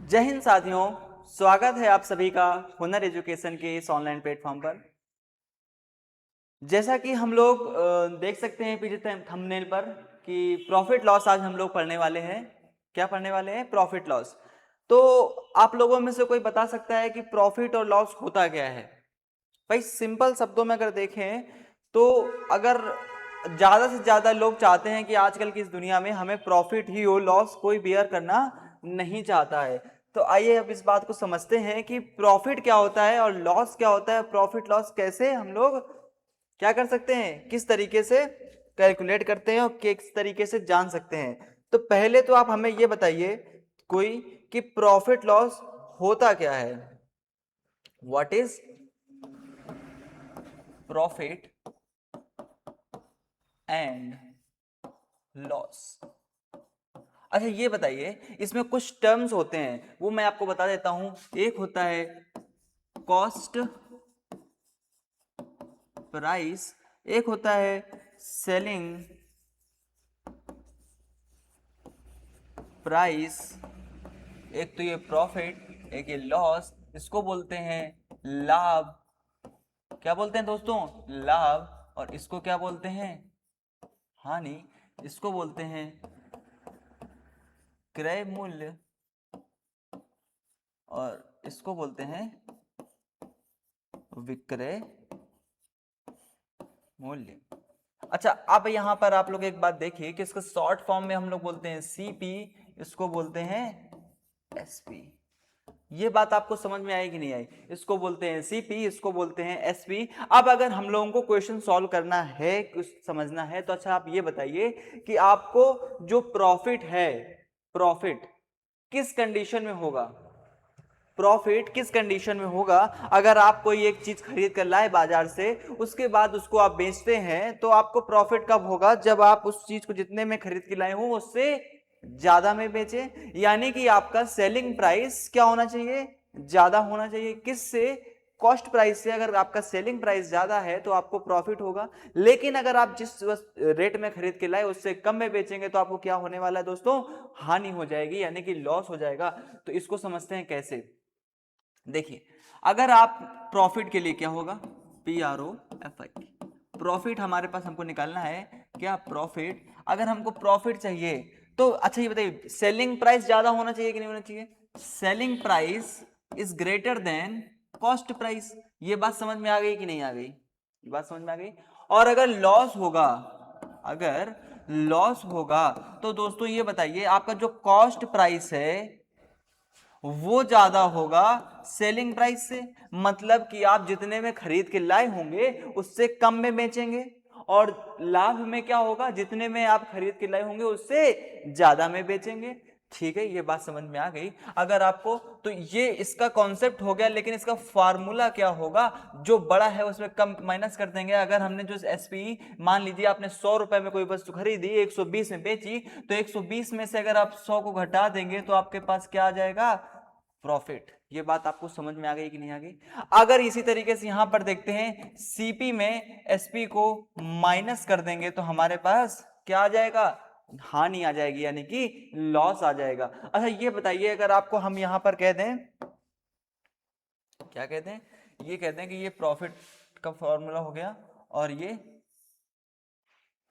जय हिंद साथियों, स्वागत है आप सभी का हुनर एजुकेशन के इस ऑनलाइन प्लेटफॉर्म पर। जैसा कि हम लोग देख सकते हैं पीछे थंबनेल पर कि प्रॉफिट लॉस आज हम लोग पढ़ने वाले हैं। क्या पढ़ने वाले हैं? Profit loss. तो आप लोगों में से कोई बता सकता है कि प्रॉफिट और लॉस होता क्या है? भाई सिंपल शब्दों में अगर देखें तो अगर ज्यादा से ज्यादा लोग चाहते हैं कि आजकल की इस दुनिया में हमें प्रॉफिट ही हो, लॉस कोई बियर करना नहीं चाहता है। तो आइए अब इस बात को समझते हैं कि प्रॉफिट क्या होता है और लॉस क्या होता है। प्रॉफिट लॉस कैसे हम लोग क्या कर सकते हैं, किस तरीके से कैलकुलेट करते हैं और किस तरीके से जान सकते हैं। तो पहले तो आप हमें ये बताइए कोई कि प्रॉफिट लॉस होता क्या है। What is profit and loss? अच्छा ये बताइए, इसमें कुछ टर्म्स होते हैं वो मैं आपको बता देता हूं। एक होता है कॉस्ट प्राइस, एक होता है सेलिंग प्राइस, एक तो ये प्रॉफिट, एक ये लॉस। इसको बोलते हैं लाभ। क्या बोलते हैं दोस्तों? लाभ। और इसको क्या बोलते हैं? हानि। इसको बोलते हैं क्रय मूल्य और इसको बोलते हैं विक्रय मूल्य। अच्छा अब यहां पर आप लोग एक बात देखिए कि इसका शॉर्ट फॉर्म में हम लोग बोलते हैं सीपी, इसको बोलते हैं एसपी। ये बात आपको समझ में आई कि नहीं आई? इसको बोलते हैं सीपी, इसको बोलते हैं एसपी। अब अगर हम लोगों को क्वेश्चन सॉल्व करना है, कुछ समझना है, तो अच्छा आप ये बताइए कि आपको जो प्रॉफिट है, प्रॉफिट किस कंडीशन में होगा? प्रॉफिट किस कंडीशन में होगा? अगर आप कोई एक चीज खरीद कर लाए बाजार से, उसके बाद उसको आप बेचते हैं, तो आपको प्रॉफिट कब होगा? जब आप उस चीज को जितने में खरीद के लाए हो उससे ज्यादा में बेचे। यानी कि आपका सेलिंग प्राइस क्या होना चाहिए? ज्यादा होना चाहिए। किससे? कॉस्ट प्राइस से। अगर आपका सेलिंग प्राइस ज्यादा है तो आपको प्रॉफिट होगा। लेकिन अगर आप जिस रेट में खरीद के लाए उससे कम में बेचेंगे तो आपको क्या होने वाला है दोस्तों? हानि हो जाएगी, यानी कि लॉस हो जाएगा। तो इसको समझते हैं कैसे। देखिए, अगर आप प्रॉफिट के लिए क्या होगा? PROFIT। प्रॉफिट हमारे पास हमको निकालना है। क्या? प्रॉफिट। अगर हमको प्रॉफिट चाहिए तो अच्छा ये बताइए, सेलिंग प्राइस ज्यादा होना चाहिए कि नहीं होना चाहिए? Selling price is greater than cost price. ये बात समझ में आ गई कि नहीं आ गई? ये बात समझ में आ गई। और अगर लॉस होगा, अगर लॉस होगा तो दोस्तों ये बताइए, आपका जो कॉस्ट प्राइस है वो ज्यादा होगा सेलिंग प्राइस से। मतलब कि आप जितने में खरीद के लाए होंगे उससे कम में बेचेंगे। और लाभ में क्या होगा? जितने में आप खरीद के लाए होंगे उससे ज्यादा में बेचेंगे। ठीक है, ये बात समझ में आ गई अगर आपको। तो ये इसका कॉन्सेप्ट हो गया, लेकिन इसका फार्मूला क्या होगा? जो बड़ा है उसमें कम माइनस कर देंगे। अगर हमने जो एसपी, मान लीजिए आपने 100 रुपए में कोई वस्तु खरीदी, 120 में बेची, तो 120 में से अगर आप 100 को घटा देंगे तो आपके पास क्या आ जाएगा? प्रॉफिट। ये बात आपको समझ में आ गई कि नहीं आ गई? अगर इसी तरीके से यहां पर देखते हैं, सीपी में एसपी को माइनस कर देंगे तो हमारे पास क्या आ जाएगा? हानि आ जाएगी, यानी कि लॉस आ जाएगा। अच्छा ये बताइए, अगर आपको हम यहां पर कह दें, क्या कहते हैं, ये कहते हैं कि ये प्रॉफिट का फॉर्मूला हो गया और ये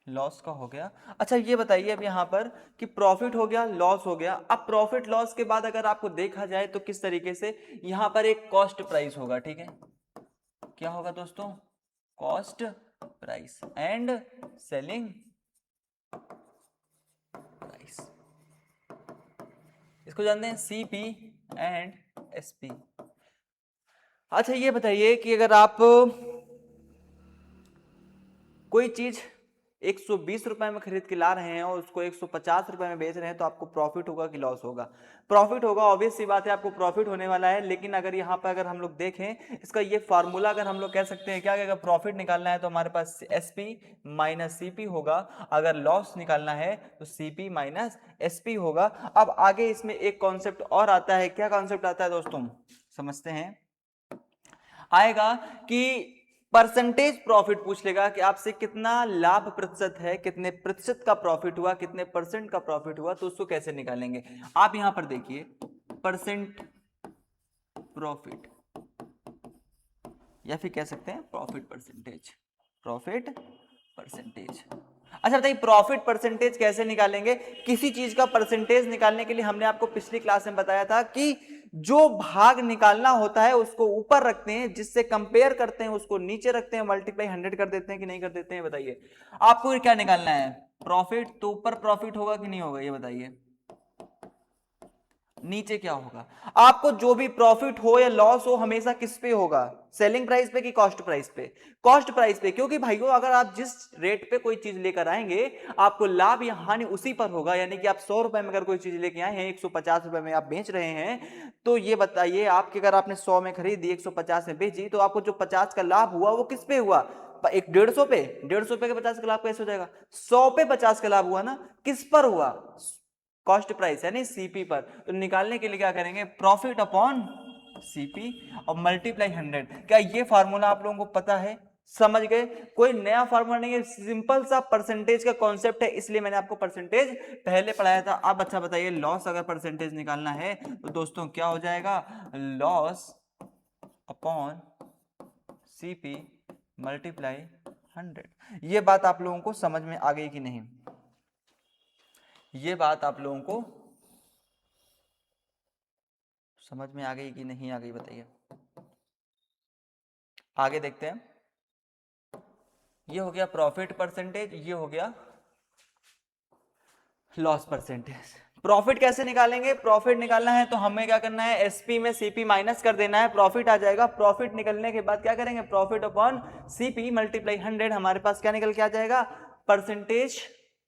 लॉस का हो गया। अच्छा ये बताइए अब यहां पर कि प्रॉफिट हो गया, लॉस हो गया। अब प्रॉफिट लॉस के बाद अगर आपको देखा जाए तो किस तरीके से, यहां पर एक कॉस्ट प्राइस होगा। ठीक है, क्या होगा दोस्तों? Cost price and selling price. इसको जानते हैं सीपी एंड एसपी। अच्छा ये बताइए कि अगर आप कोई चीज 120 रुपए में खरीद के ला रहे हैं और उसको 150 रुपए में बेच रहे हैं, तो आपको प्रॉफिट होगा कि लॉस होगा? प्रॉफिट होगा, ऑब्वियस सी बात है, आपको प्रॉफिट होने वाला है। लेकिन अगर यहाँ पर अगर हम लोग देखें इसका ये फार्मूला, अगर हम लोग कह सकते हैं क्या, अगर प्रॉफिट निकालना है तो हमारे पास एसपी माइनस सीपी होगा, अगर लॉस निकालना है तो सीपी माइनस एसपी होगा। अब आगे इसमें एक कॉन्सेप्ट और आता है। क्या कॉन्सेप्ट आता है दोस्तों? समझते हैं। आएगा कि परसेंटेज प्रॉफिट पूछ लेगा कि आपसे कितना लाभ प्रतिशत है, कितने प्रतिशत का प्रॉफिट हुआ, कितने परसेंट का प्रॉफिट हुआ, तो उसको कैसे निकालेंगे। आप यहां पर देखिए, परसेंट प्रॉफिट, या फिर कह सकते हैं प्रॉफिट परसेंटेज, प्रॉफिट परसेंटेज। अच्छा बताइए प्रॉफिट परसेंटेज कैसे निकालेंगे? किसी चीज का परसेंटेज निकालने के लिए हमने आपको पिछली क्लास में बताया था कि जो भाग निकालना होता है उसको ऊपर रखते हैं, जिससे कंपेयर करते हैं उसको नीचे रखते हैं, मल्टीप्लाई 100 कर देते हैं कि नहीं कर देते हैं? बताइए आपको क्या निकालना है? प्रॉफिट, तो ऊपर प्रॉफिट होगा कि नहीं होगा ये बताइए, नीचे क्या होगा? आपको जो भी प्रॉफिट हो या लॉस हो हमेशा किस पे होगा? सेलिंग प्राइस पे कि कॉस्ट प्राइस पे? कॉस्ट प्राइस पे, क्योंकि भाइयों अगर आप जिस रेट पे कोई चीज लेकर आएंगे आपको लाभ या हानि उसी पर होगा। यानी कि आप 100 रुपए में अगर कोई चीज लेके आए हैं, 150 रुपए में आप बेच रहे हैं, तो ये बताइए आपके, अगर आपने 100 में खरीदी 150 में बेची, तो आपको जो 50 का लाभ हुआ वो किस पे हुआ? एक 150 पे, 150 पे के 50 का लाभ कैसे हो जाएगा? 100 पे 50 का लाभ हुआ ना, किस पर हुआ? कॉस्ट प्राइस यानी सीपी पर। तो निकालने के लिए क्या करेंगे? प्रॉफिट अपॉन सीपी और मल्टीप्लाई 100। क्या ये फार्मूला आप लोगों को पता है? समझ गए? कोई नया फार्मूला नहीं है, सिंपल सा परसेंटेज का कॉन्सेप्ट है, इसलिए मैंने आपको परसेंटेज पहले पढ़ाया था। अब अच्छा बताइए लॉस अगर परसेंटेज निकालना है तो दोस्तों क्या हो जाएगा? Loss upon CP multiply 100। ये बात आप लोगों को समझ में आ गई कि नहीं? ये बात आप लोगों को समझ में आ गई कि नहीं आ गई बताइए? आगे देखते हैं। ये हो गया प्रॉफिट परसेंटेज, ये हो गया लॉस परसेंटेज। प्रॉफिट कैसे निकालेंगे? प्रॉफिट निकालना है तो हमें क्या करना है? एसपी में सीपी माइनस कर देना है, प्रॉफिट आ जाएगा। प्रॉफिट निकलने के बाद क्या करेंगे? Profit upon CP multiply 100। हमारे पास क्या निकल के आ जाएगा? परसेंटेज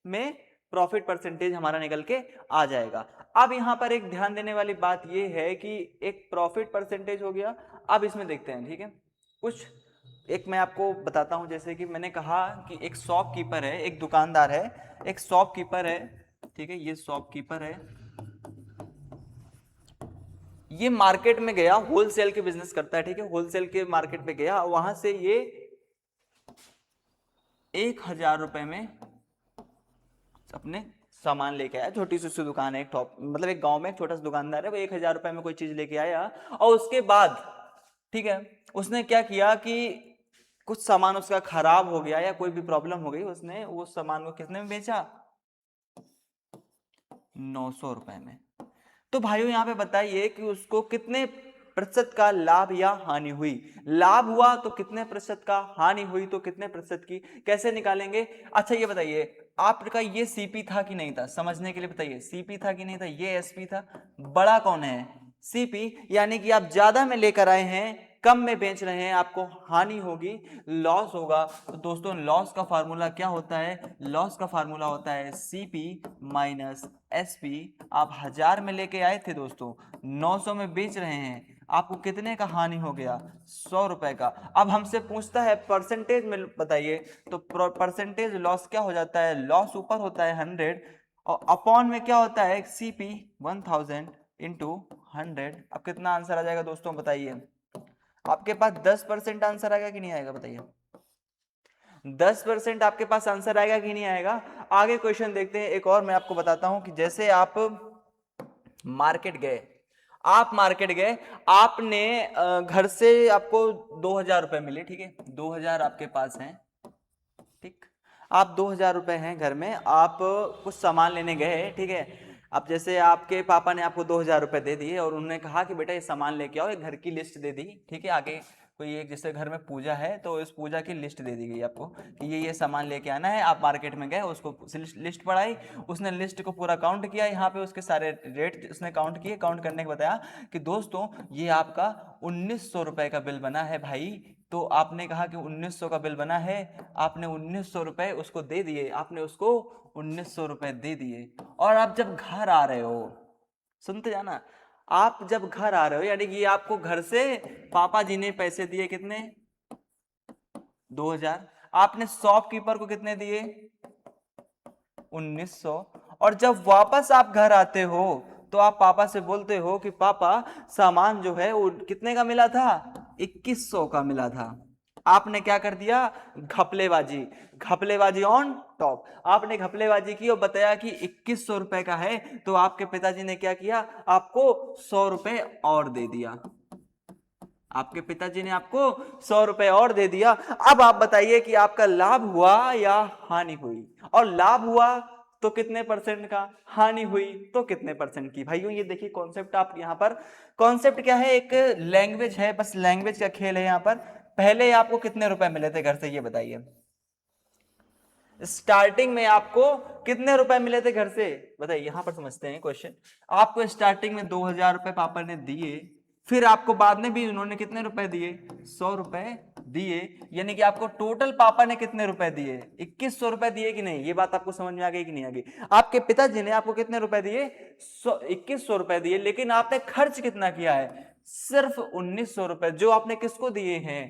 में प्रॉफिट परसेंटेज हमारा निकल के आ जाएगा। अब यहां पर एक ध्यान देने वाली बात यह है कि एक प्रॉफिट परसेंटेज हो गया। अब इसमें देखते हैं, ठीक है, कुछ एक मैं आपको बताता हूं। जैसे कि मैंने कहा कि एक शॉपकीपर है, एक दुकानदार है, एक शॉपकीपर है, ठीक है, ये शॉपकीपर है, ये मार्केट में गया, होलसेल के बिजनेस करता है, ठीक है, होलसेल के मार्केट में गया, वहां से ये 1000 रुपए में अपने सामान लेके आया। छोटी सी दुकान है, एक टॉप, मतलब एक गांव में एक छोटा सा दुकानदार है, वो 1000 रुपए में कोई चीज लेके आया और उसके बाद, ठीक है, उसने क्या किया कि कुछ सामान उसका खराब हो गया या कोई भी प्रॉब्लम हो गई, उसने वो सामान को कितने में बेचा? 900 रुपए में। तो भाइयों यहां पे बताइए कि उसको कितने प्रतिशत का लाभ या हानि हुई? लाभ हुआ तो कितने प्रतिशत का, हानि हुई तो कितने प्रतिशत की, कैसे निकालेंगे? अच्छा ये बताइए आपका ये सीपी था कि नहीं था? समझने के लिए बताइए सीपी था कि नहीं था? ये एसपी था। बड़ा कौन है? सीपी। यानी कि आप ज्यादा में लेकर आए हैं, कम में बेच रहे हैं, आपको हानि होगी, लॉस होगा। तो दोस्तों लॉस का फार्मूला क्या होता है? लॉस का फार्मूला होता है सीपी माइनस एसपी। आप 1000 में लेके आए थे दोस्तों, 900 में बेच रहे हैं, आपको कितने का हानि हो गया? 100 रुपए का। अब हमसे पूछता है परसेंटेज में बताइए, तो परसेंटेज लॉस क्या हो जाता है? लॉस ऊपर होता है 100 और अपॉन में क्या होता है? CP 1000 into 100। अब कितना आंसर आ जाएगा दोस्तों बताइए? आपके पास 10% आंसर आएगा कि नहीं आएगा बताइए? 10% आपके पास आंसर आएगा कि नहीं आएगा? आगे क्वेश्चन देखते हैं। एक और मैं आपको बताता हूं कि जैसे आप मार्केट गए, आप मार्केट गए, आपने घर से आपको 2000 रुपए मिले, ठीक है, 2000 आपके पास हैं, ठीक, आप 2000 रुपए हैं घर में, आप कुछ सामान लेने गए, ठीक है। अब जैसे आपके पापा ने आपको 2000 रुपए दे दिए और उन्होंने कहा कि बेटा ये सामान लेके आओ, एक घर की लिस्ट दे दी, ठीक है, आगे कोई एक जैसे घर में पूजा है तो इस पूजा की लिस्ट दे दी गई आपको कि ये सामान लेके आना है। आप मार्केट में गए, उसको लिस्ट पढ़ाई, उसने लिस्ट को पूरा काउंट किया, यहाँ पे उसके सारे रेट उसने काउंट किए, काउंट करने के बताया कि दोस्तों ये आपका 1900 रुपए का बिल बना है भाई। तो आपने कहा कि 1900 का बिल बना है, आपने 1900 रुपए उसको दे दिए, आपने उसको 1900 रुपए दे दिए। और आप जब घर आ रहे हो, सुनते जाना, आप जब घर आ रहे हो यानी कि आपको घर से पापा जी ने पैसे दिए, कितने? 2000। आपने शॉपकीपर को कितने दिए? 1900। और जब वापस आप घर आते हो तो आप पापा से बोलते हो कि पापा सामान जो है वो कितने का मिला था? 2100 का मिला था। आपने क्या कर दिया? घपलेबाजी। घपलेबाजी ऑन टॉप। आपने घपलेबाजी की और बताया कि 2100 रुपए का है, तो आपके पिताजी ने क्या किया, आपको 100 रुपए और दे दिया। आपके पिताजी ने आपको 100 रुपए और दे दिया। अब आप बताइए कि आपका लाभ हुआ या हानि हुई, और लाभ हुआ तो कितने परसेंट का, हानि हुई तो कितने परसेंट की। भाइयों ये देखिए कॉन्सेप्ट, आप यहां पर कॉन्सेप्ट क्या है, एक लैंग्वेज है, बस लैंग्वेज का खेल है यहां पर। पहले आपको कितने रुपए मिले थे घर से, ये बताइए। स्टार्टिंग में आपको कितने रुपए मिले थे घर से, बताइए। यहां पर समझते हैं क्वेश्चन। आपको स्टार्टिंग में 2000 रुपए पापा ने दिए, फिर आपको बाद में भी उन्होंने कितने रुपए दिए, 100 रुपए दिए, यानी कि आपको टोटल पापा ने कितने रुपए दिए, 2100 रुपए दिए कि नहीं। ये बात आपको समझ में आ गई कि नहीं आ गई। आपके पिताजी ने आपको कितने रुपए दिए, 2100 रुपए दिए, लेकिन आपने खर्च कितना किया है, सिर्फ 1900 रुपए, जो आपने किसको दिए हैं,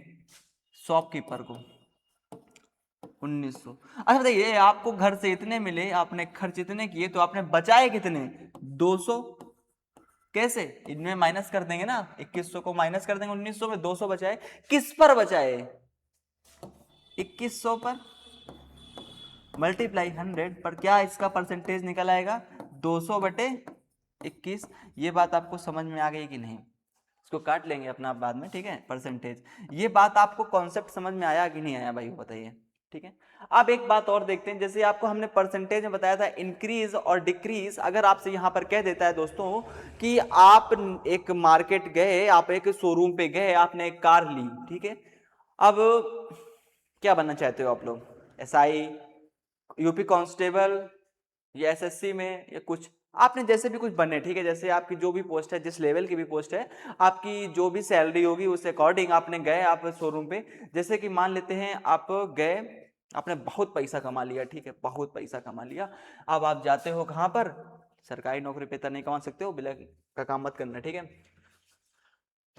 शॉपकीपर को, 1900। अच्छा बताइए, आपको घर से इतने मिले, आपने खर्च इतने किए, तो आपने बचाए कितने, 200। कैसे, इनमें माइनस कर देंगे ना, 2100 को माइनस कर देंगे 1900 में, 200 बचाए। किस पर बचाए, 2100 पर मल्टीप्लाई 100 पर, क्या इसका परसेंटेज निकल आएगा, 200 बटे 21। ये बात आपको समझ में आ गई कि नहीं, इसको काट लेंगे अपना आप बाद में, ठीक है, परसेंटेज। ये बात आपको कॉन्सेप्ट समझ में आया कि नहीं आया भाई, बताइए, ठीक है। अब एक बात और देखते हैं, जैसे आपको हमने परसेंटेज में बताया था इंक्रीज और डिक्रीज। अगर आपसे यहां पर कह देता है दोस्तों कि आप एक मार्केट गए, आप एक शोरूम पे गए, आपने एक कार ली, ठीक है। अब क्या बनना चाहते हो आप लोग, एसआई, यूपी कांस्टेबल, या एसएससी में, या कुछ आपने जैसे भी कुछ बने, ठीक है। जैसे आपकी जो भी पोस्ट है, जिस लेवल की भी पोस्ट है, आपकी जो भी सैलरी होगी उस अकॉर्डिंग आपने गए आप शोरूम पे। जैसे कि मान लेते हैं आप गए, आपने बहुत पैसा कमा लिया, ठीक है, बहुत पैसा कमा लिया। अब आप जाते हो कहां पर, सरकारी नौकरी पे तो नहीं कमा सकते हो, ब्लैक का काम मत करना, ठीक है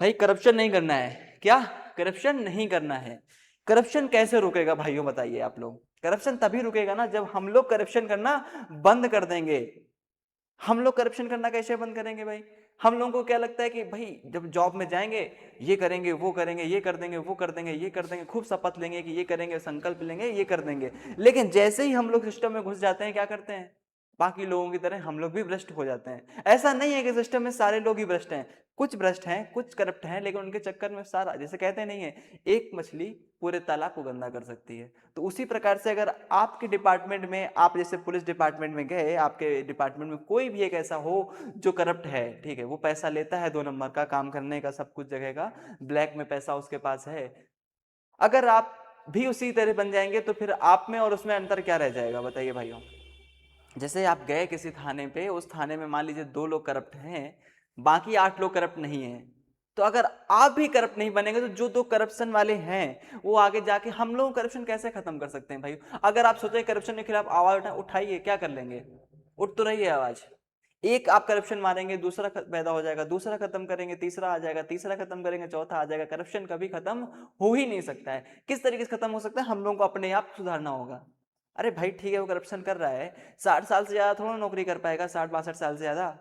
भाई। करप्शन नहीं करना है, क्या करप्शन नहीं करना है। करप्शन कैसे रुकेगा भाइयों, बताइए आप लोग। करप्शन तभी रुकेगा ना जब हम लोग करप्शन करना बंद कर देंगे। हम लोग करप्शन करना कैसे बंद करेंगे भाई, हम लोगों को क्या लगता है कि भाई जब जॉब में जाएंगे, ये करेंगे, वो करेंगे, ये कर देंगे, वो कर देंगे, ये कर देंगे, खूब शपथ लेंगे कि ये करेंगे, संकल्प लेंगे, ये कर देंगे। लेकिन जैसे ही हम लोग सिस्टम में घुस जाते हैं, क्या करते हैं, बाकी लोगों की तरह हम लोग भी भ्रष्ट हो जाते हैं। ऐसा नहीं है कि सिस्टम में सारे लोग ही भ्रष्ट हैं, कुछ भ्रष्ट हैं, कुछ करप्ट हैं, लेकिन उनके चक्कर में सारा, जैसे कहते नहीं है, एक मछली पूरे तालाब को गंदा कर सकती है। तो उसी प्रकार से अगर आपके डिपार्टमेंट में, आप जैसे पुलिस डिपार्टमेंट में गए, आपके डिपार्टमेंट में कोई भी एक ऐसा हो जो करप्ट है, ठीक है, वो पैसा लेता है 2 नंबर का काम करने का, सब कुछ जगह का, ब्लैक में पैसा उसके पास है, अगर आप भी उसी तरह बन जाएंगे तो फिर आप में और उसमें अंतर क्या रह जाएगा, बताइए भाइयों। जैसे आप गए किसी थाने पे, उस थाने में मान लीजिए 2 लोग करप्ट हैं, बाकी 8 लोग करप्ट नहीं है, तो अगर आप भी करप्ट नहीं बनेंगे तो जो 2 करप्शन वाले हैं वो आगे जाके, हम लोग करप्शन कैसे खत्म कर सकते हैं भाई। अगर आप सोचे करप्शन के खिलाफ आवाज उठाइए, क्या कर लेंगे, उठ तो रही है आवाज। एक आप करप्शन मारेंगे, दूसरा पैदा हो जाएगा, दूसरा खत्म करेंगे, तीसरा आ जाएगा, तीसरा खत्म करेंगे, चौथा आ जाएगा। करप्शन कभी खत्म हो ही नहीं सकता है। किस तरीके से खत्म हो सकता है, हम लोगों को अपने आप सुधारना होगा। अरे भाई ठीक है, वो करप्शन कर रहा है, 60 साल से ज्यादा थोड़ा नौकरी कर पाएगा, 60-62 साल से ज्यादा।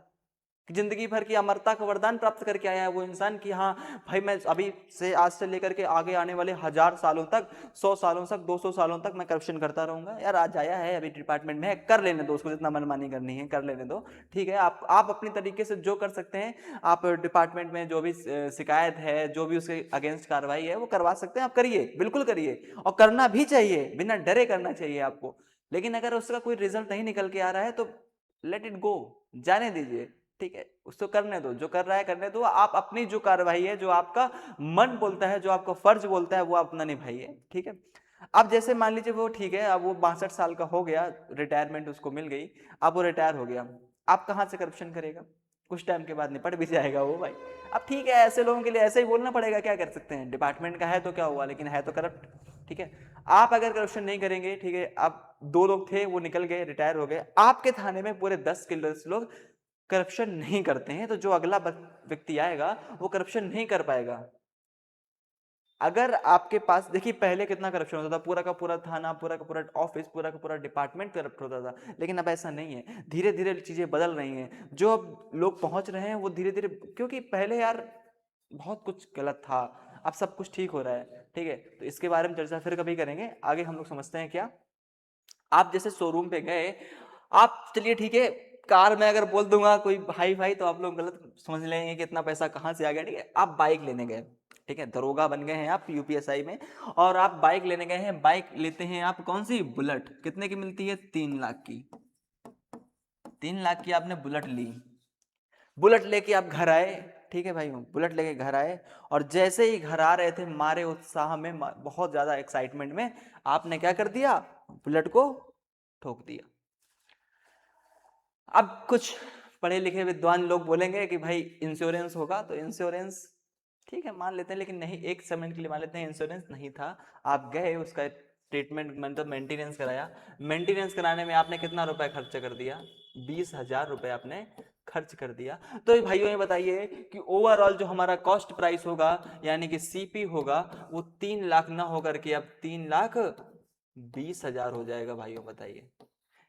जिंदगी भर की अमरता का वरदान प्राप्त करके आया है वो इंसान कि हाँ भाई, मैं अभी से, आज से लेकर के आगे आने वाले 1000 सालों तक, 100 सालों तक, 200 सालों तक मैं करप्शन करता रहूंगा। यार आज आया है, अभी डिपार्टमेंट में है, कर लेने दो उसको, जितना मनमानी करनी है कर लेने दो, ठीक है। आप अपनी तरीके से जो कर सकते हैं, आप डिपार्टमेंट में जो भी शिकायत है, जो भी उसके अगेंस्ट कार्रवाई है वो करवा सकते हैं, आप करिए, बिल्कुल करिए, और करना भी चाहिए, बिना डरे करना चाहिए आपको। लेकिन अगर उसका कोई रिजल्ट नहीं निकल के आ रहा है तो लेट इट गो, जाने दीजिए, ठीक है, उसको करने दो, जो कर रहा है करने दो। आप अपनी जो कार्रवाई है, जो आपका मन बोलता है, जो आपका फर्ज बोलता है, वो अपना निभाइए, ठीक है। अब जैसे मान लीजिए वो, ठीक है, अब वो 62 साल का हो गया, रिटायरमेंट उसको मिल गई, अब वो रिटायर हो गया, आप कहाँ से करप्शन करेगा, कुछ टाइम के बाद निपट भी जाएगा वो भाई। अब ठीक है, ऐसे लोगों के लिए ऐसे ही बोलना पड़ेगा, क्या कर सकते हैं, डिपार्टमेंट का है तो क्या हुआ, लेकिन है तो करप्ट, ठीक है। आप अगर करप्शन नहीं करेंगे, ठीक है, अब 2 लोग थे वो निकल गए, रिटायर हो गए, आपके थाने में पूरे 10 के 10 लोग करप्शन नहीं करते हैं, तो जो अगला व्यक्ति आएगा वो करप्शन नहीं कर पाएगा। अगर आपके पास, देखिए पहले कितना करप्शन होता था, पूरा का पूरा थाना, पूरा का पूरा ऑफिस, पूरा का पूरा डिपार्टमेंट करप्ट होता था, लेकिन अब ऐसा नहीं है। धीरे धीरे चीजें बदल रही हैं, जो अब लोग पहुंच रहे हैं वो धीरे धीरे, क्योंकि पहले यार बहुत कुछ गलत था, अब सब कुछ ठीक हो रहा है, ठीक है। तो इसके बारे में चर्चा फिर कभी करेंगे, आगे हम लोग समझते हैं क्या आप जैसे शोरूम पे गए, आप चलिए ठीक है, कार में अगर बोल दूंगा कोई हाई फाई तो आप लोग गलत समझ लेंगे कि इतना पैसा कहाँ से आ गया, ठीक है। आप बाइक लेने गए, ठीक है, दरोगा बन गए हैं आप यूपीएसआई में, और आप बाइक लेने गए हैं, बाइक लेते हैं आप कौन सी, बुलेट, कितने की मिलती है, 3 लाख की। 3 लाख की आपने बुलेट ली, बुलेट लेके आप घर आए, ठीक है भाई, बुलेट लेके घर आए, और जैसे ही घर आ रहे थे, मारे उत्साह में, बहुत ज्यादा एक्साइटमेंट में, आपने क्या कर दिया, बुलेट को ठोक दिया। अब कुछ पढ़े लिखे विद्वान लोग बोलेंगे कि भाई इंश्योरेंस होगा, तो इंश्योरेंस ठीक है मान लेते हैं, लेकिन नहीं, एक सेकंड के लिए मान लेते हैं इंश्योरेंस नहीं था। आप गए उसका ट्रीटमेंट मतलब मेंटेनेंस कराया, मेंटेनेंस कराने में आपने कितना रुपए खर्च कर दिया, 20,000 रुपए आपने खर्च कर दिया। तो ये भाइयों ये बताइए कि ओवरऑल जो हमारा कॉस्ट प्राइस होगा यानी कि सीपी होगा, वो 3 लाख ना होकर के अब 3,20,000 हो जाएगा। भाइयों बताइए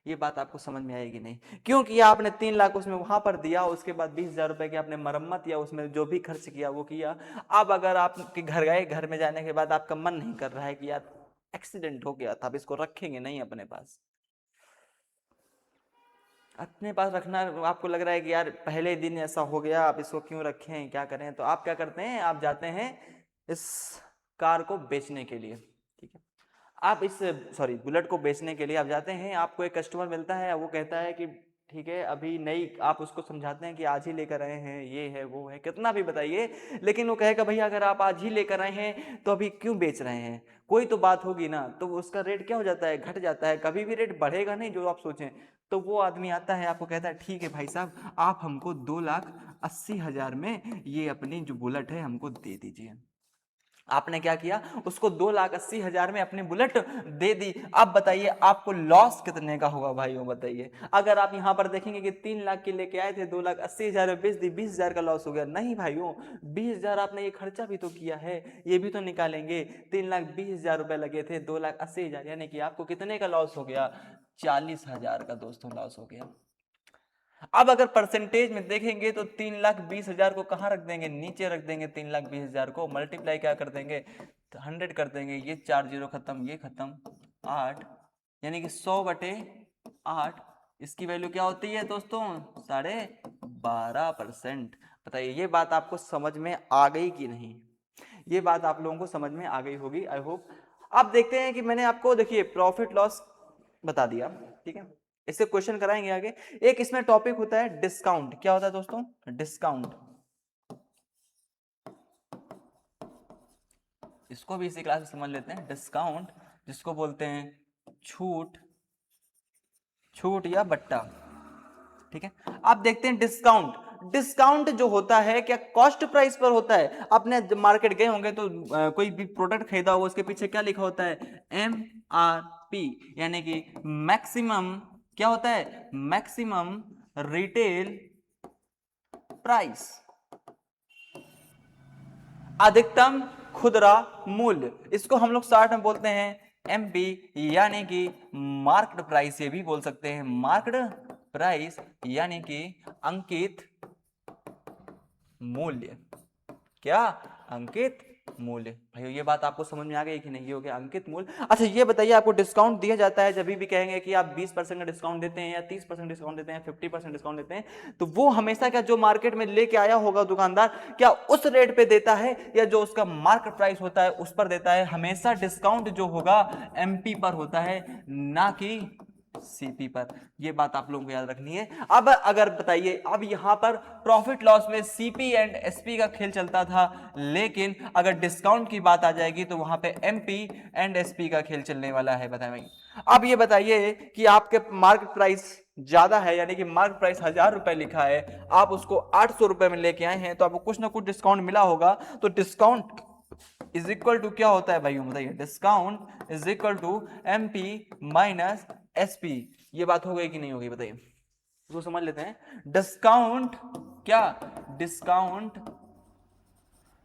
ये बात आपको समझ में आएगी नहीं, क्योंकि आपने 3 लाख उसमें वहां पर दिया, उसके बाद 20,000 रुपए की आपने मरम्मत या उसमें जो भी खर्च किया वो किया। अब अगर आपके घर गए, घर में जाने के बाद आपका मन नहीं कर रहा है कि यार एक्सीडेंट हो गया था, अब इसको रखेंगे नहीं अपने पास, अपने पास रखना आपको लग रहा है कि यार पहले दिन ऐसा हो गया, आप इसको क्यों रखें, क्या करें, तो आप क्या करते हैं, आप जाते हैं इस कार को बेचने के लिए, ठीक है। आप इस सॉरी बुलेट को बेचने के लिए आप जाते हैं, आपको एक कस्टमर मिलता है, वो कहता है कि ठीक है अभी नई, आप उसको समझाते हैं कि आज ही लेकर आए हैं, ये है वो है, कितना भी बताइए, लेकिन वो कहेगा भैया अगर आप आज ही लेकर आए हैं तो अभी क्यों बेच रहे हैं, कोई तो बात होगी ना, तो उसका रेट क्या हो जाता है, घट जाता है, कभी भी रेट बढ़ेगा नहीं जो आप सोचें। तो वो आदमी आता है, आपको कहता है ठीक है भाई साहब आप हमको 2,80,000 में ये अपनी जो बुलेट है हमको दे दीजिए। आपने क्या किया, उसको 2,80,000 में अपनी बुलेट दे दी। अब बताइए आपको लॉस कितने का होगा भाइयों बताइए। अगर आप यहां पर देखेंगे कि 3 लाख की लेके आए थे, 2,80,000 में बेच दी, 20,000 का लॉस हो गया, नहीं भाइयों, 20,000 आपने ये खर्चा भी तो किया है, ये भी तो निकालेंगे। 3,20,000 रुपए लगे थे, 2,80,000 यानी कि आपको कितने का लॉस हो गया, 40,000 का दोस्तों लॉस हो गया। अब अगर परसेंटेज में देखेंगे तो 3,20,000 को कहाँ रख देंगे, नीचे रख देंगे, 3,20,000 को मल्टीप्लाई क्या कर देंगे, 100 कर देंगे, ये 4 जीरो खत्म, ये खत्म, 8 यानी कि 100/8, इसकी वैल्यू क्या होती है दोस्तों, 12.5%। बताइए ये बात आपको समझ में आ गई कि नहीं, ये बात आप लोगों को समझ में आ गई होगी आई होप। अब देखते हैं कि मैंने आपको देखिए प्रॉफिट लॉस बता दिया, ठीक है, इससे क्वेश्चन कराएंगे आगे। एक इसमें टॉपिक होता है डिस्काउंट, क्या होता है दोस्तों, डिस्काउंट, इसको भी इसी क्लास में समझ लेते हैं। डिस्काउंट जिसको बोलते हैं छूट, छूट या बट्टा, ठीक है। आप देखते हैं डिस्काउंट, डिस्काउंट जो होता है क्या कॉस्ट प्राइस पर होता है। आपने मार्केट गए होंगे तो कोई भी प्रोडक्ट खरीदा होगा, उसके पीछे क्या लिखा होता है, MRP, यानी कि मैक्सिमम, क्या होता है, मैक्सिमम रिटेल प्राइस, अधिकतम खुदरा मूल्य, इसको हम लोग शॉर्ट में बोलते हैं MP, यानी कि मार्केट प्राइस, ये भी बोल सकते हैं मार्केट प्राइस, यानी कि अंकित मूल्य, क्या, अंकित मूल्य। भाई ये बात आपको समझ में आ गई कि नहीं, ये हो गया अंकित मूल्य। अच्छा ये बताइए आपको डिस्काउंट दिया जाता है, जब भी कहेंगे कि आप 20% का डिस्काउंट देते हैं या 30% डिस्काउंट देते हैं, 50% डिस्काउंट देते हैं, तो वो हमेशा क्या जो मार्केट में लेके आया होगा दुकानदार, क्या उस रेट पे देता है या जो उसका मार्केट प्राइस होता है उस पर देता है। हमेशा डिस्काउंट जो होगा MP पर होता है, ना कि CP पर, ये बात आप लोगों को याद रखनी है। अब अगर बताइए, अब यहां पर प्रॉफिट लॉस में CP एंड SP का खेल चलता था, लेकिन अगर डिस्काउंट की बात आ जाएगी तो वहां पे MP एंड SP का खेल चलने वाला है। बताएं भाई, अब ये बताइए कि आपके मार्केट प्राइस ज्यादा है, यानी कि मार्केट प्राइस 1,000 रुपए लिखा है, आप उसको 800 रुपए में लेके आए हैं, तो आपको कुछ ना कुछ डिस्काउंट मिला होगा। तो डिस्काउंट इज इक्वल टू क्या होता है भाई बताइए, discount is equal to MP minus SP। ये बात हो गई कि नहीं होगी बताइए, इसको समझ लेते हैं। डिस्काउंट क्या, discount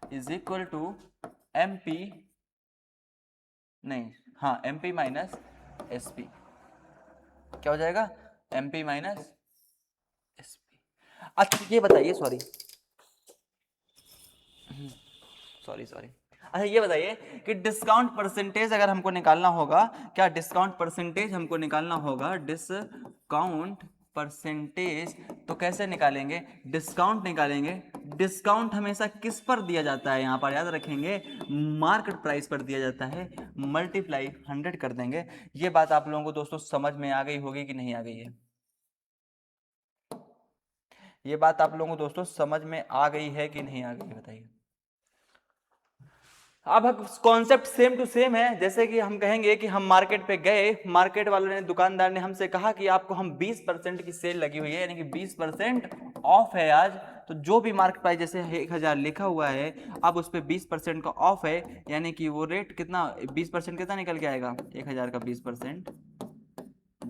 is equal to MP, नहीं हाँ MP माइनस SP, क्या हो जाएगा, MP माइनस SP। अच्छा ये बताइए, सॉरी सॉरी सॉरी, अच्छा ये बताइए कि डिस्काउंट परसेंटेज अगर हमको निकालना होगा, क्या डिस्काउंट परसेंटेज हमको निकालना होगा, डिस्काउंट परसेंटेज, तो कैसे निकालेंगे? डिस्काउंट निकालेंगे। डिस्काउंट हमेशा किस पर दिया जाता है? यहाँ पर याद रखेंगे मार्केट प्राइस पर दिया जाता है, मल्टीप्लाई 100 कर देंगे। ये बात आप लोगों को दोस्तों समझ में आ गई होगी कि नहीं आ गई है? ये बात आप लोगों को दोस्तों समझ में आ गई है कि नहीं आ गई है, बताइए। अब कॉन्सेप्ट सेम टू सेम है। जैसे कि हम कहेंगे कि हम मार्केट पे गए, मार्केट वाले ने, दुकानदार ने हमसे कहा कि आपको हम 20% की सेल लगी हुई है, यानी कि 20% ऑफ है आज। तो जो भी मार्केट प्राइस जैसे 1000 लिखा हुआ है, अब उस पर 20% का ऑफ है, यानी कि वो रेट कितना, 20% कितना निकल के आएगा? 1000 का 20%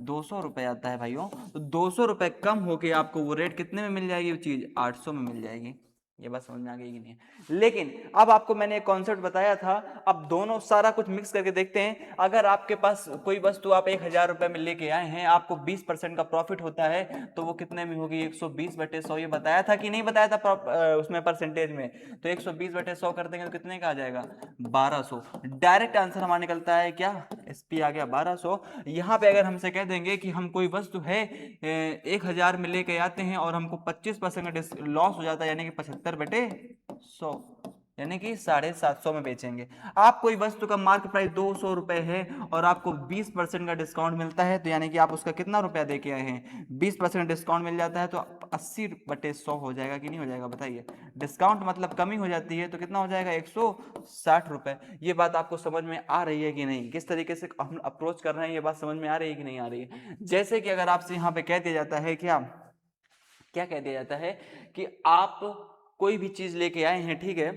200 रुपए आता है भाइयों। तो 200 रुपए कम होके आपको वो रेट कितने में मिल जाएगी? वो चीज 800 में मिल जाएगी। ये बात समझ में आ गई कि नहीं? लेकिन अब आपको मैंने एक कॉन्सेप्ट बताया था, अब दोनों सारा कुछ मिक्स करके देखते हैं। अगर आपके पास कोई वस्तु आप 1000 रुपए में लेके आए हैं, आपको 20% का प्रॉफिट होता है, तो वो कितने में होगी? 120/100। ये बताया था कि नहीं बताया था उसमें परसेंटेज में? तो 120/100 कर देंगे तो कितने का आ जाएगा? 1200। डायरेक्ट आंसर हमारा निकलता है क्या? एसपी आ गया 1200। यहाँ पे अगर हमसे कह देंगे कि हम कोई वस्तु है 1000 में लेके आते हैं और हमको 25% का लॉस हो जाता है, यानी कि 75/100, यानी कि 750 में बेचेंगे। आप कोई वस्तु का मार्केट प्राइस 200 रुपए है और आपको 20% का डिस्काउंट मिलता है, तो यानी कि आप उसका कितना रुपया दे के आए हैं? 20% डिस्काउंट मिल जाता है, तो 80/100 हो जाएगा कि नहीं हो जाएगा? बताइए। डिस्काउंट मतलब कमी हो जाती है, तो कितना हो जाएगा? 160 रुपए। ये बात आपको समझ में आ रही है कि नहीं? किस तरीके से हम अप्रोच कर रहे हैं, ये बात समझ में आ रही है कि नहीं आ रही है? जैसे कि अगर आपसे यहाँ पे कह दिया जाता है, क्या क्या कह दिया जाता है कि आप कोई भी चीज लेके आए हैं, ठीक है,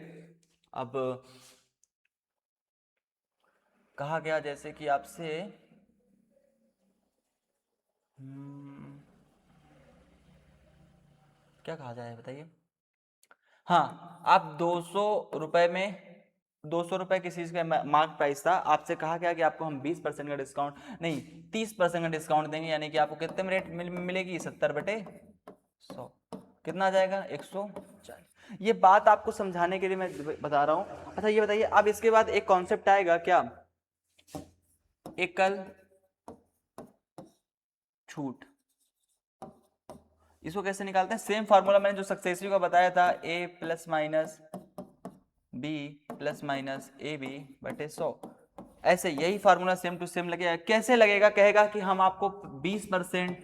अब कहा गया जैसे कि आपसे क्या कहा जाए बताइए। हाँ, आप 200 रुपए में, 200 रुपए किसी चीज का मार्क प्राइस था, आपसे कहा गया कि आपको हम 20% का डिस्काउंट नहीं 30% का डिस्काउंट देंगे, यानी कि आपको कितने में रेट मिलेगी? 70/100। कितना आ जाएगा? 140। ये बात आपको समझाने के लिए मैं बता रहा हूं। अच्छा ये बताइए, अब इसके बाद एक कॉन्सेप्ट आएगा, क्या? एकल छूट। इसको कैसे निकालते हैं? सेम फार्मूला मैंने जो सक्सेसिव का बताया था, a plus minus b plus minus AB/100। ऐसे यही फार्मूला सेम टू सेम लगेगा। कैसे लगेगा? कहेगा कि हम आपको 20%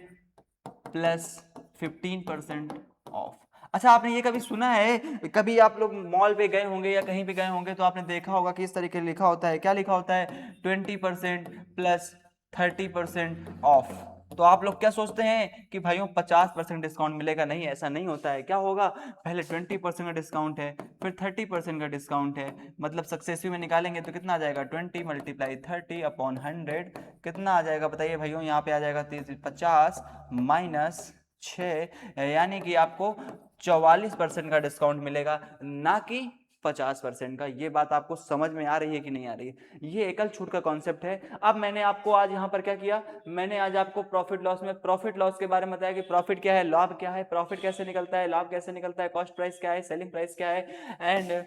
प्लस 15% ऑफ। अच्छा आपने ये कभी सुना है, कभी आप लोग मॉल पे गए होंगे या कहीं पे गए होंगे, तो आपने देखा होगा कि इस तरीके लिखा होता है, क्या लिखा होता है? 20% प्लस 30% ऑफ। तो आप लोग क्या सोचते हैं कि भाइयों 50% डिस्काउंट मिलेगा? नहीं, ऐसा नहीं होता है। क्या होगा? पहले 20% का डिस्काउंट है, फिर 30% का डिस्काउंट है, मतलब सक्सेसिव में निकालेंगे तो कितना आ जाएगा? 20 × 30/100 कितना आ जाएगा बताइए भाइयों? यहाँ पे आ जाएगा 50 माइनस 6, यानी कि आपको 44% का डिस्काउंट मिलेगा, ना कि 50% का। ये बात आपको समझ में आ रही है कि नहीं आ रही है? ये एकल छूट का कॉन्सेप्ट है। अब मैंने आपको आज यहाँ पर क्या किया, मैंने आज आपको प्रॉफिट लॉस में प्रॉफिट लॉस के बारे में बताया कि प्रॉफिट क्या है, लाभ क्या है, प्रॉफिट कैसे निकलता है, लाभ कैसे निकलता है, कॉस्ट प्राइस क्या है, सेलिंग प्राइस क्या है, एंड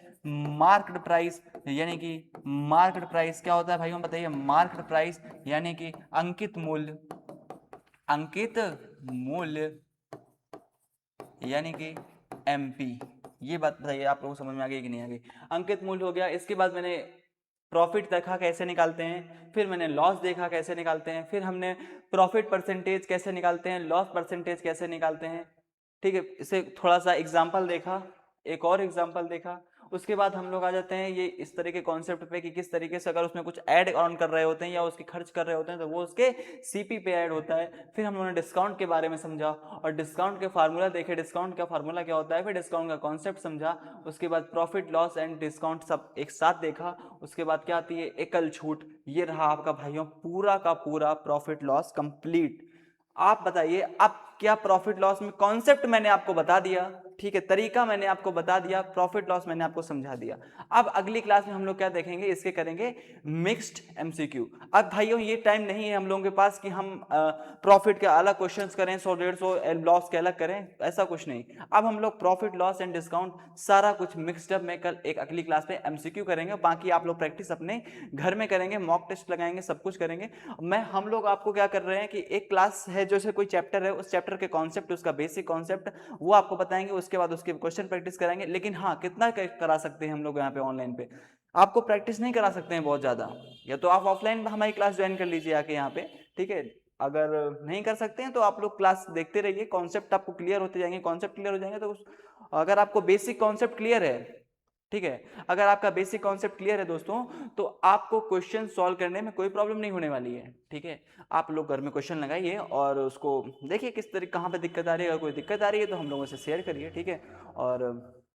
मार्केट प्राइस, यानी कि मार्केट प्राइस क्या होता है भाइयों बताइए? मार्केट प्राइस यानी कि अंकित मूल्य, अंकित मूल्य यानी कि एमपी। ये बात बताइए आप लोगों को समझ में आ गई कि नहीं आ गई? अंकित मूल्य हो गया। इसके बाद मैंने प्रॉफिट देखा कैसे निकालते हैं, फिर मैंने लॉस देखा कैसे निकालते हैं, फिर हमने प्रॉफिट परसेंटेज कैसे निकालते हैं, लॉस परसेंटेज कैसे निकालते हैं, ठीक है, इसे थोड़ा सा एग्जाम्पल देखा, एक और एग्जाम्पल देखा। उसके बाद हम लोग आ जाते हैं ये इस तरह के कॉन्सेप्ट पे कि किस तरीके से अगर उसमें कुछ ऐड ऑन कर रहे होते हैं या उसके खर्च कर रहे होते हैं तो वो उसके सीपी पे ऐड होता है। फिर हम लोगों ने डिस्काउंट के बारे में समझा और डिस्काउंट के फार्मूला देखे, डिस्काउंट का फार्मूला क्या होता है, फिर डिस्काउंट का कॉन्सेप्ट समझा। उसके बाद प्रॉफिट लॉस एंड डिस्काउंट सब एक साथ देखा। उसके बाद क्या आती है? एकल छूट। ये रहा आपका भाइयों पूरा का पूरा प्रॉफिट लॉस कंप्लीट। आप बताइए अब क्या प्रॉफिट लॉस में कॉन्सेप्ट मैंने आपको बता दिया, ठीक है, तरीका मैंने आपको बता दिया, प्रॉफिट लॉस मैंने आपको समझा दिया। अब अगली क्लास में हम लोग क्या देखेंगे, इसके करेंगे मिक्स्ड एमसीक्यू। अब भाइयों ये टाइम नहीं है हम लोगों के पास कि हम प्रॉफिट के अलग क्वेश्चंस करें, 100-150 लॉस के अलग करें, ऐसा कुछ नहीं। अब हम लोग प्रॉफिट लॉस एंड डिस्काउंट सारा कुछ मिक्सड अप में कल एक अगली क्लास में एमसीक्यू करेंगे, बाकी आप लोग प्रैक्टिस अपने घर में करेंगे, मॉक टेस्ट लगाएंगे, सब कुछ करेंगे। हम लोग आपको क्या कर रहे हैं कि एक क्लास है, जैसे कोई चैप्टर है, उस चैप्टर के कॉन्सेप्ट, उसका बेसिक कॉन्सेप्ट वो आपको बताएंगे, उसके बाद उसके क्वेश्चन प्रैक्टिस कराएंगे। लेकिन हाँ, कितना करा सकते हैं हम लोग यहाँ पे ऑनलाइन पे, आपको प्रैक्टिस नहीं करा सकते हैं बहुत ज्यादा, या तो आप ऑफलाइन हमारी क्लास ज्वाइन कर लीजिए आके यहाँ पे, ठीक है। अगर नहीं कर सकते हैं तो आप लोग क्लास देखते रहिए, कॉन्सेप्ट आपको क्लियर होते जाएंगे, कॉन्सेप्ट क्लियर हो जाएंगे तो अगर आपको बेसिक कॉन्सेप्ट क्लियर है, ठीक है, अगर आपका बेसिक कॉन्सेप्ट क्लियर है दोस्तों, तो आपको क्वेश्चन सॉल्व करने में कोई प्रॉब्लम नहीं होने वाली है, ठीक है। आप लोग घर में क्वेश्चन लगाइए और उसको देखिए किस तरीके, कहाँ पे दिक्कत आ रही है, अगर कोई दिक्कत आ रही है तो हम लोगों से शेयर करिए, ठीक है। और